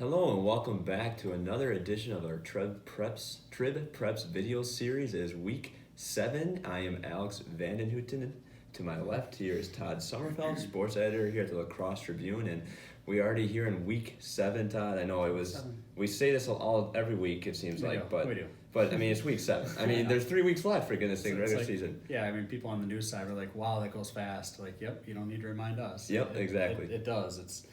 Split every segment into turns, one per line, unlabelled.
Hello and welcome back to another edition of our TibPreps video series. It is week 7. I am Alex VandenHouten. To my left here is Todd Sommerfeldt, sports editor here at the Lacrosse Tribune, and we are already here in week 7. Todd, I know we say this every week it seems like, but I mean it's week 7. I mean there's 3 weeks left for goodness sake, regular season.
Yeah, I mean people on the news side were like, "Wow, that goes fast." Like, yep, you don't need to remind us.
Yep, exactly.
It does.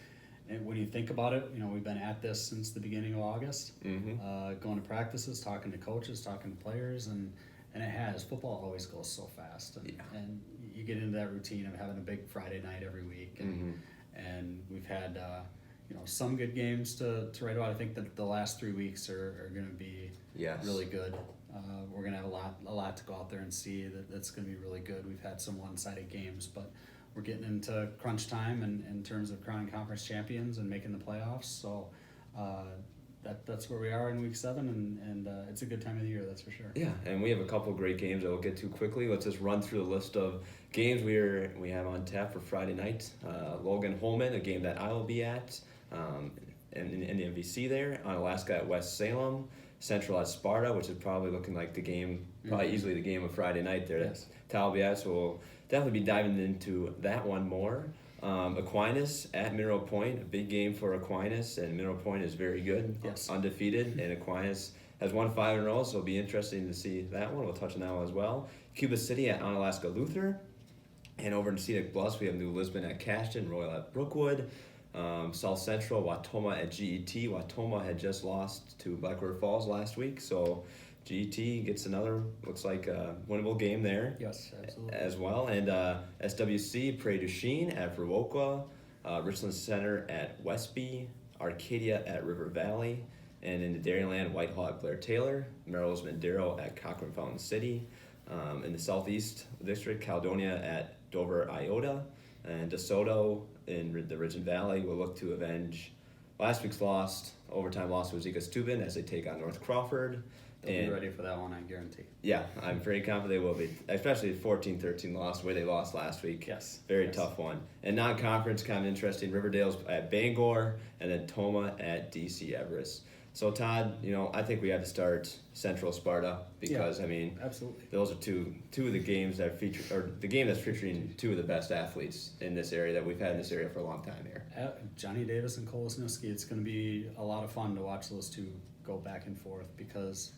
And when you think about it, we've been at this since the beginning of August, going to practices, talking to coaches, talking to players, and it has. Football always goes so fast, and you get into that routine of having a big Friday night every week, and we've had some good games to write about. I think that the last 3 weeks are going to be really good. We're going to have a lot to go out there and see that's going to be really good. We've had some one-sided games, but we're getting into crunch time in terms of crowning conference champions and making the playoffs. So that's where we are in week 7, and it's a good time of the year, that's for sure.
Yeah, and we have a couple great games that we'll get to quickly. Let's just run through the list of games we have on tap for Friday night. Logan Holmen, a game that I will be at, in the MVC there. Alaska at West Salem. Central at Sparta, which is probably looking like the game, easily the game of Friday night there.
Yes.
Tal be at, so we'll definitely be diving into that one more. Aquinas at Mineral Point, a big game for Aquinas, and Mineral Point is very good, undefeated, and Aquinas has won 5 in a row, so it'll be interesting to see that one. We'll touch on that one as well. Cuba City at Onalaska Luther, and over in Scenic Bluffs we have New Lisbon at Cashton, Royal at Brookwood. South Central, Watoma at GET. Watoma had just lost to Black River Falls last week, so GET gets another, looks like a winnable game there.
Yes, absolutely.
As well. And SWC, Prairie du Chien at Verwoka, Richland Center at Westby, Arcadia at River Valley, and in the Dairyland, Whitehall at Blair Taylor, Melrose Madero at Cochrane Fountain City. In the Southeast District, Caledonia at Dover Iota, and DeSoto in the Ridge and Valley will look to avenge last week's overtime loss to Zika Steuben as they take on North Crawford.
They'll be ready for that one, I guarantee.
Yeah, I'm very confident they will be, especially the 14-13 loss, the way they lost last week.
Yes.
Very tough one. And non-conference, kind of interesting. Riverdale's at Bangor, and then Toma at DC Everest. So, Todd, I think we have to start Central Sparta because,
absolutely.
Those are two of the games that feature, or the game that's featuring 2 of the best athletes in this area that we've had in this area for a long time here.
Johnny Davis and Cole Wisniewski, it's going to be a lot of fun to watch those two go back and forth because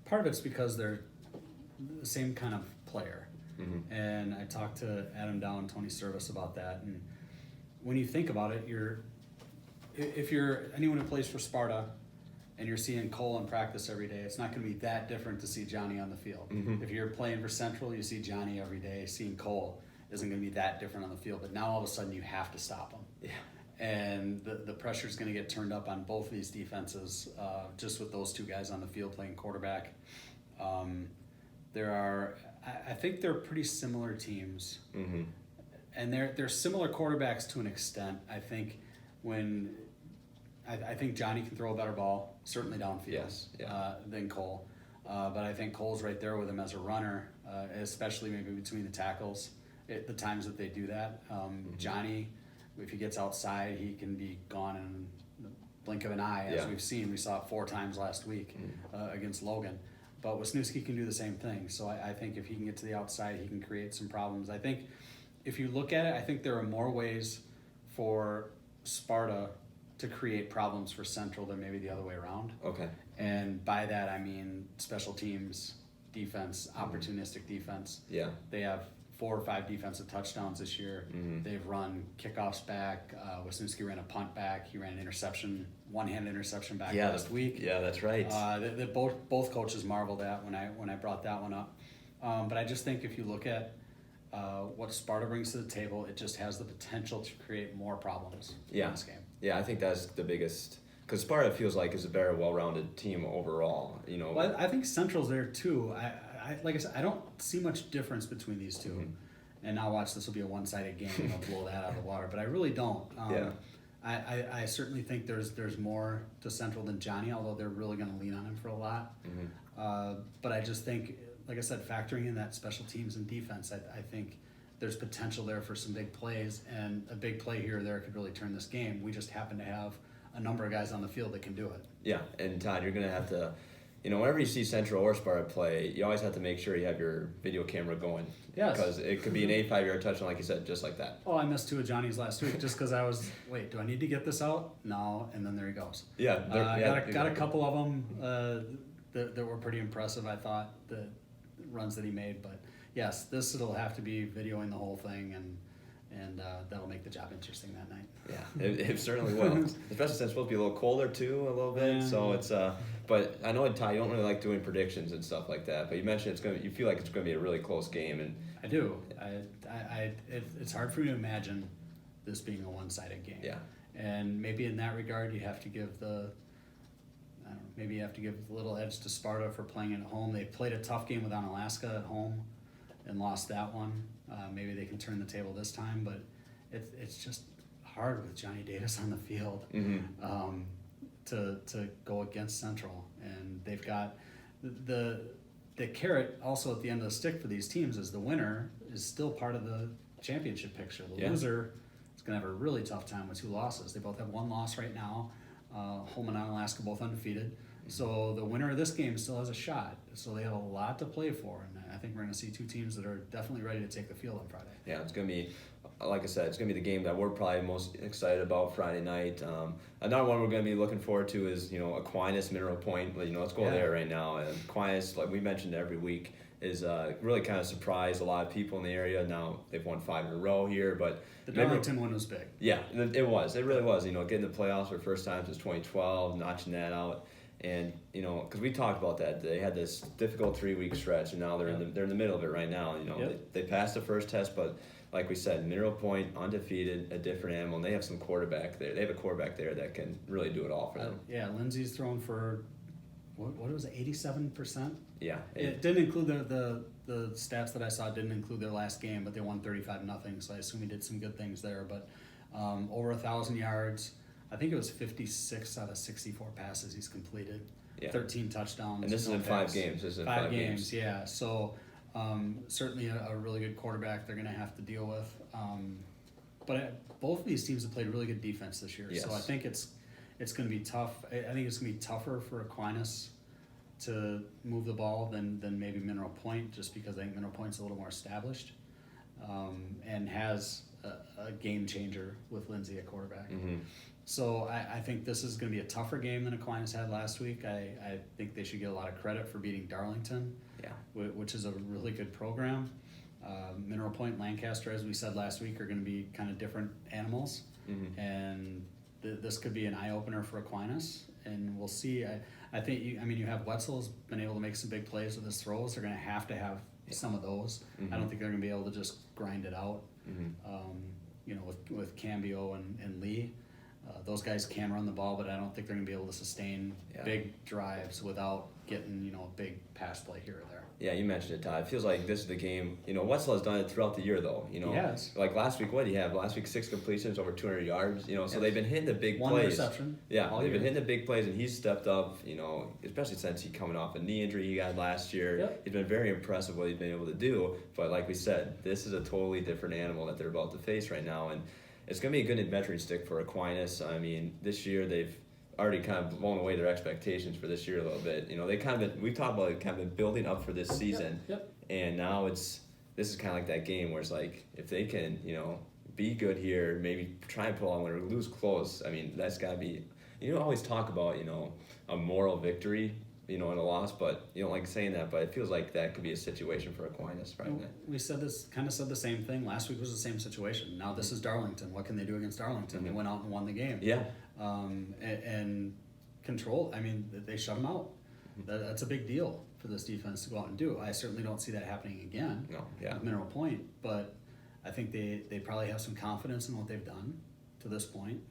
part of it's because they're the same kind of player. And I talked to Adam Dow and Tony Service about that. And when you think about it, if you're anyone who plays for Sparta and you're seeing Cole in practice every day, it's not going to be that different to see Johnny on the field. If you're playing for Central, you see Johnny every day. Seeing Cole isn't going to be that different on the field. But now all of a sudden you have to stop him.
Yeah.
And the pressure's going to get turned up on both of these defenses, just with those 2 guys on the field playing quarterback. I think they're pretty similar teams, and they're similar quarterbacks to an extent. I think I think Johnny can throw a better ball, certainly downfield, than Cole. But I think Cole's right there with him as a runner, especially maybe between the tackles, the times that they do that. Johnny, if he gets outside, he can be gone in the blink of an eye, as we've seen. We saw it 4 times last week against Logan. But Wisniewski can do the same thing. So I think if he can get to the outside, he can create some problems. I think if you look at it, I think there are more ways for Sparta to create problems for Central than maybe the other way around.
Okay.
And by that, I mean special teams, defense, opportunistic defense.
Yeah.
They have 4 or 5 defensive touchdowns this year. They've run kickoffs back. Wisniewski ran a punt back. He ran an interception, one-handed interception back last week.
Yeah, that's right.
That both coaches marveled at when I brought that one up. But I just think if you look at what Sparta brings to the table, it just has the potential to create more problems in this game.
Yeah, I think that's the biggest. Because Sparta feels like is a very well-rounded team overall.
Well, I think Central's there too. I like I said, I don't see much difference between these 2. And now watch, this will be a one-sided game and I'll blow that out of the water. But I really don't. I certainly think there's more to Central than Johnny, although they're really going to lean on him for a lot. But I just think, like I said, factoring in that special teams and defense, I think there's potential there for some big plays, and a big play here or there could really turn this game. We just happen to have a number of guys on the field that can do it.
Yeah, and Todd, you're going to have to, whenever you see Central or Sparta play, you always have to make sure you have your video camera going.
Yes.
Because it could be an 85-yard touchdown, like you said, just like that.
Oh, I missed 2 of Johnny's last week just because I was, wait, do I need to get this out? No, and then there he goes.
Yeah.
Got a couple of them that were pretty impressive, I thought, the runs that he made. But yes, it'll have to be videoing the whole thing, and that'll make the job interesting that night.
Yeah, it certainly will. Especially since it's supposed to be a little colder too, a little bit.
Yeah.
So it's but I know, Ty, you don't really like doing predictions and stuff like that. But you mentioned you feel like it's gonna be a really close game, and
I do. It's hard for me to imagine this being a one-sided game.
Yeah.
And maybe in that regard, you have to give maybe you have to give a little edge to Sparta for playing at home. They played a tough game with Alaska at home and lost that one. Maybe they can turn the table this time, but it's just hard with Johnny Davis on the field to go against Central. And they've got the carrot also at the end of the stick for these teams is the winner is still part of the championship picture. The loser is going to have a really tough time with 2 losses. They both have 1 loss right now. Holmen and Alaska both undefeated. So the winner of this game still has a shot. So they have a lot to play for, and I think we're going to see 2 teams that are definitely ready to take the field on Friday.
Yeah, it's going to be, like I said, it's going to be the game that we're probably most excited about Friday night. Another one we're going to be looking forward to is, Aquinas, Mineral Point. Let's go there right now. And Aquinas, like we mentioned every week, is really kind of surprised a lot of people in the area. Now they've won 5 in a row here, but
the Darlington one was big.
Yeah, it was. It really was. Getting the playoffs for the first time since 2012, notching that out. And because we talked about that, they had this difficult 3-week stretch, and now they're in the middle of it right now. They passed the first test, but like we said, Mineral Point undefeated, a different animal, and they have some quarterback there. They have a quarterback there that can really do it all for them.
Lindsay's thrown for what was it, 87%?
Yeah,
it didn't include the stats that I saw. Didn't include their last game, but they won 35-0. So I assume he did some good things there. But over 1,000 yards. I think it was 56 out of 64 passes he's completed. Yeah. 13 touchdowns.
And this is in 5 games. This is in 5 games.
Yeah. So certainly a really good quarterback they're going to have to deal with. But both of these teams have played really good defense this year. Yes. So I think it's going to be tough. I think it's going to be tougher for Aquinas to move the ball than maybe Mineral Point, just because I think Mineral Point's a little more established and has a game changer with Lindsay at quarterback. Mm-hmm. So I think this is going to be a tougher game than Aquinas had last week. I think they should get a lot of credit for beating Darlington, which is a really good program. Mineral Point, Lancaster, as we said last week, are going to be kind of different animals. Mm-hmm. And this could be an eye-opener for Aquinas. And we'll see. I think, you have Wetzel's been able to make some big plays with his throws. They're going to have some of those. Mm-hmm. I don't think they're going to be able to just grind it out, with Cambio and Lee. Those guys can run the ball, but I don't think they're going to be able to sustain big drives without getting, a big pass play here or there.
Yeah, you mentioned it, Todd. It feels like this is the game. Wetzel has done it throughout the year, though.
Yes.
Like last week, what do you have? Last week, 6 completions, over 200 yards. So they've been hitting the big plays.
1 interception.
Yeah, they've been hitting the big plays, and he's stepped up. Especially since he's coming off a knee injury he got last year. Yep. He's been very impressive what he's been able to do. But like we said, this is a totally different animal that they're about to face right now, and it's going to be a good measuring stick for Aquinas. This year they've already kind of blown away their expectations for this year a little bit. They kind of we talked about it, kind of been building up for this season. Yep. And now this is kind of like that game where it's like if they can be good here, maybe try and pull on or lose close. That's got to be. Always talk about a moral victory. In a loss, but you don't like saying that, but it feels like that could be a situation for Aquinas right now.
We said the same thing. Last week was the same situation. Now this is Darlington. What can they do against Darlington? Mm-hmm. They went out and won the game.
Yeah.
And control. They shut them out. Mm-hmm. That's a big deal for this defense to go out and do. I certainly don't see that happening again.
No. Yeah.
With Mineral Point, but I think they probably have some confidence in what they've done to this point.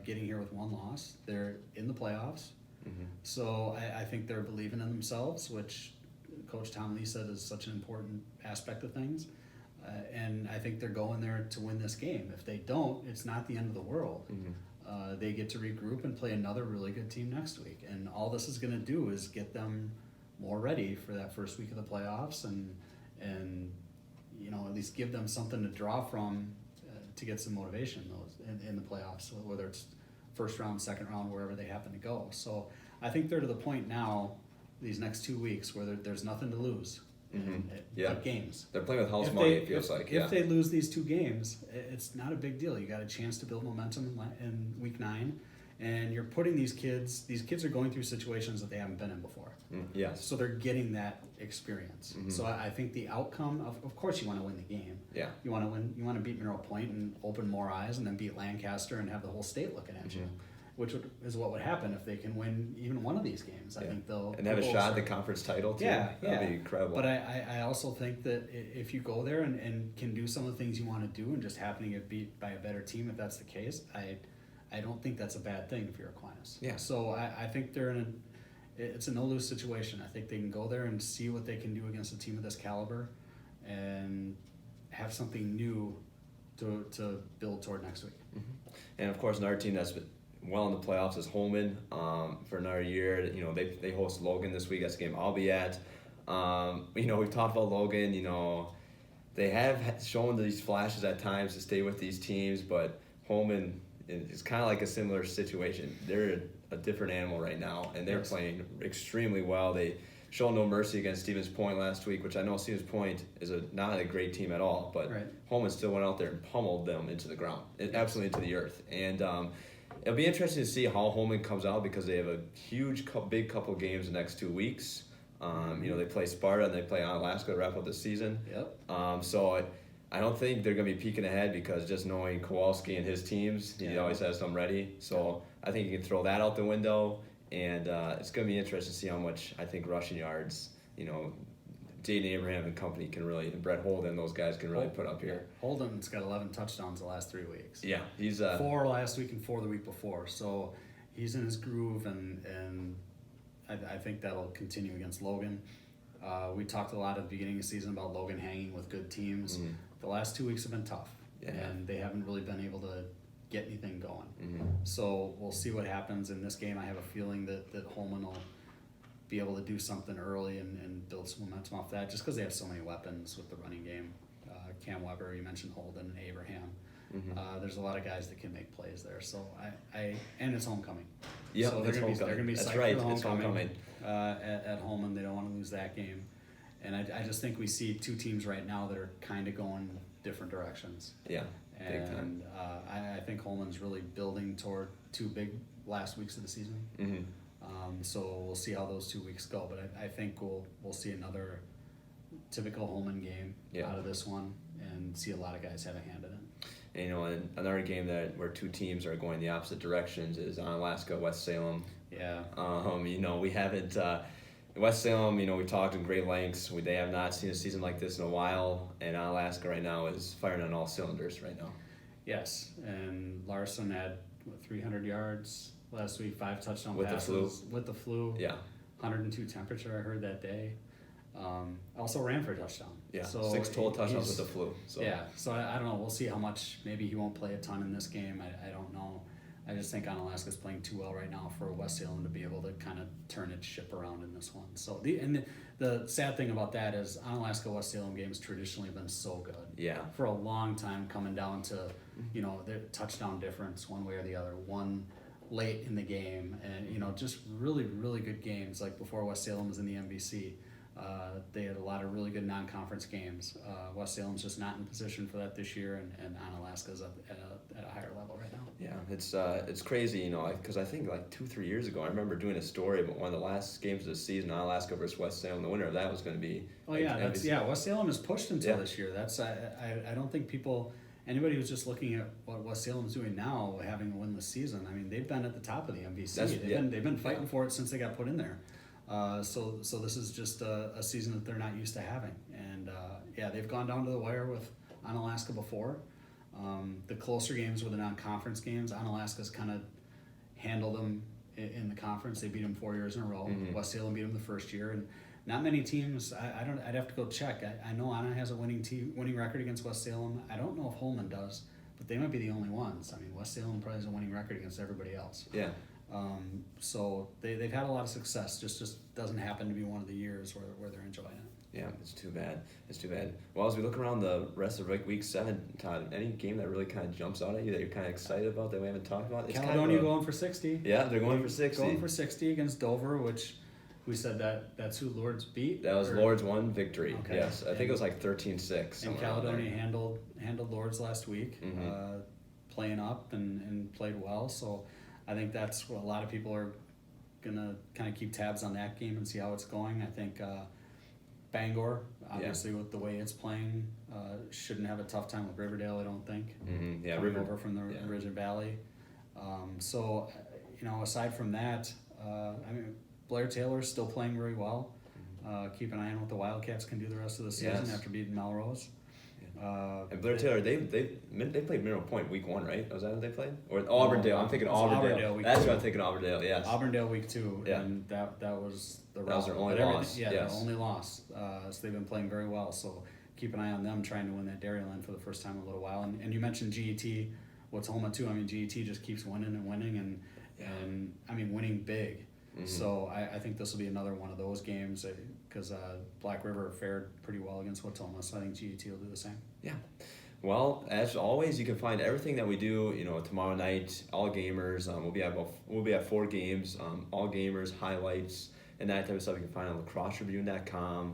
Getting here with 1 loss, they're in the playoffs. Mm-hmm. So I think they're believing in themselves, which Coach Tom Lee said is such an important aspect of things. And I think they're going there to win this game. If they don't, it's not the end of the world. Mm-hmm. They get to regroup and play another really good team next week. And all this is going to do is get them more ready for that first week of the playoffs and at least give them something to draw from to get some motivation in the playoffs, whether it's first round, second round, wherever they happen to go. So I think they're to the point now, these next 2 weeks, where there's nothing to lose. But games.
They're playing with house money, it feels like.
If they lose these 2 games, it's not a big deal. You got a chance to build momentum in week 9, and you're putting these kids are going through situations that they haven't been in before.
Yes.
So they're getting that experience. So I think the outcome of course you want to win the game.
Yeah.
You want to win. You want to beat Mineral Point and open more eyes, and then beat Lancaster and have the whole state looking at you. Which is what would happen if they can win even one of these games. I think they'll
have a shot at the conference title too. That'd be incredible.
But I also think that if you go there and can do some of the things you want to do and just happening to get beat by a better team, if that's the case, I don't think that's a bad thing if you're Aquinas.
Yeah.
So I think it's a no-lose situation. I think they can go there and see what they can do against a team of this caliber and have something new to build toward next week.
And of course, another team that's been well in the playoffs is Holmen for another year. You know, they host Logan this week. That's the game I'll be at. You know, we've talked about Logan. You know, they have shown these flashes at times to stay with these teams, but Holmen is kind of like a similar situation. They're a different animal right now, and they're playing extremely well. They showed no mercy against Stevens Point last week, which I know Stevens Point is not a great team at all, but Holmen still went out there and pummeled them into the ground, absolutely into the earth. And it'll be interesting to see how Holmen comes out because they have a big couple games the next 2 weeks. You know, they play Sparta and they play Alaska to wrap up the season. So I don't think they're going to be peeking ahead because just knowing Kowalski and his teams, he always has them ready. So I think you can throw that out the window, and it's going to be interesting to see how much, I think, rushing yards, you know, Jaden Abraham and company can really, and Brett Holden, those guys can really put up here.
Holden's got 11 touchdowns the last 3 weeks.
Yeah, he's
4 last week and 4 the week before. So he's in his groove, and I think that'll continue against Logan. We talked a lot at the beginning of the season about Logan hanging with good teams. The last 2 weeks have been tough, and they haven't really been able to get anything going. So we'll see what happens in this game. I have a feeling that Holmen will be able to do something early and build some momentum off that, just because they have so many weapons with the running game. Cam Weber, you mentioned Holden, Abraham. There's a lot of guys that can make plays there. So and it's homecoming.
Yeah,
so they're going to be psyched for the homecoming.
Right.
At Holmen. They don't want to lose that game. And I just think we see 2 teams right now that are kind of going different directions.
Yeah, big time.
And I think Holmen's really building toward 2 big last weeks of the season. So we'll see how those 2 weeks go. But I think we'll see another typical Holmen game out of this one and see a lot of guys have a hand in it.
And, you know, and another game where 2 teams are going the opposite directions is Onalaska, West Salem.
Yeah.
You know, we haven't West Salem, you know, we talked in great lengths. They have not seen a season like this in a while, and Onalaska right now is firing on all cylinders right now.
Yes, and Larson had 300 yards last week, 5 touchdown
with
passes with the flu.
Yeah.
102 temperature, I heard that day. Also ran for a touchdown.
Yeah,
so
6 total touchdowns with the flu. So.
Yeah, so I don't know. We'll see how much. Maybe he won't play a ton in this game. I don't know. I just think Onalaska's playing too well right now for West Salem to be able to kind of turn its ship around in this one. So the sad thing about that is Onalaska West Salem games traditionally have been so good.
Yeah.
For a long time, coming down to, you know, the touchdown difference one way or the other, one late in the game, and you know, just really, really good games. Like before West Salem was in the MVC, they had a lot of really good non-conference games. West Salem's just not in position for that this year, and Onalaska's up at a higher level right now.
Yeah, it's crazy, you know, because I think like 2-3 years ago, I remember doing a story about one of the last games of the season, Onalaska versus West Salem. The winner of that was going to be.
West Salem is pushed until this year. That's I don't think anybody who's just looking at what West Salem's doing now, having a winless season. I mean, they've been at the top of the MVC. They've been fighting for it since they got put in there. So this is just a season that they're not used to having, and they've gone down to the wire with Onalaska before. The closer games were the non-conference games. Onalaska's kind of handled them in the conference. They beat them 4 years in a row. West Salem beat them the first year, and not many teams. I'd have to go check. I know Anna has a winning record against West Salem. I don't know if Holmen does, but they might be the only ones. I mean, West Salem probably has a winning record against everybody else.
Yeah.
So they've had a lot of success. Just doesn't happen to be one of the years where they're enjoying it.
Yeah, it's too bad. It's too bad. Well, as we look around the rest of week 7, Todd, any game that really kind of jumps out at you that you're kind of excited about that we haven't talked about? It's
Caledonia going for 60.
Yeah, they're going for 60.
Going for 60 against Dover, which we said that's who Lord's beat.
That was Lord's one victory.
Okay.
Yes, I think it was like 13-6.
And Caledonia handled Lord's last week, playing up and played well. So I think that's what a lot of people are gonna kind of keep tabs on that game and see how it's going. I think Bangor, obviously with the way it's playing, shouldn't have a tough time with Riverdale. I don't think.
Yeah,
coming over from the Ridge Valley. So aside from that, I mean, Blair Taylor's still playing very well. Keep an eye on what the Wildcats can do the rest of the season after beating Melrose.
And Blair Taylor, they played Mineral Point week 1, right? Was that what they played? Or Auburndale? I'm thinking Auburndale. That's what I'm thinking. Auburndale. Yes.
Auburndale week 2, and that was the
that was their only loss.
Yeah, their only loss. So they've been playing very well. So keep an eye on them trying to win that Dairyland for the first time in a little while. And you mentioned GET. What's Holmen too? I mean, GET just keeps winning and winning, and I mean winning big. So I think this will be another one of those games because Black River fared pretty well against Watoma, so I think GET will do the same.
Yeah. Well, as always, you can find everything that we do. Tomorrow night, All Gamers. We'll be at 4 games. All Gamers highlights and that type of stuff you can find on lacrossetribune.com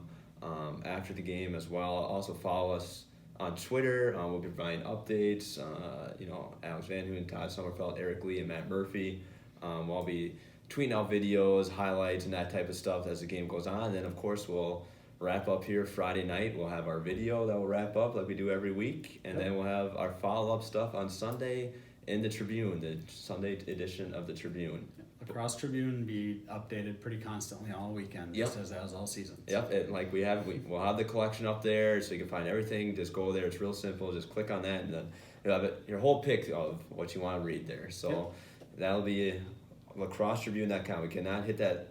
after the game as well. Also follow us on Twitter. We'll be providing updates. Alex VandenHouten, Todd Sommerfeldt, Eric Lee, and Matt Murphy. We'll be tweeting out videos, highlights, and that type of stuff as the game goes on. And then, of course, we'll wrap up here Friday night. We'll have our video that will wrap up like we do every week. And then we'll have our follow-up stuff on Sunday in the Tribune, the Sunday edition of the Tribune.
Lacrosse Tribune be updated pretty constantly all weekend, just as all season.
Yep, we'll have the collection up there so you can find everything. Just go there. It's real simple. Just click on that, and then you'll have your whole pick of what you want to read there. So that'll be lacrossetribune.com. We cannot hit that.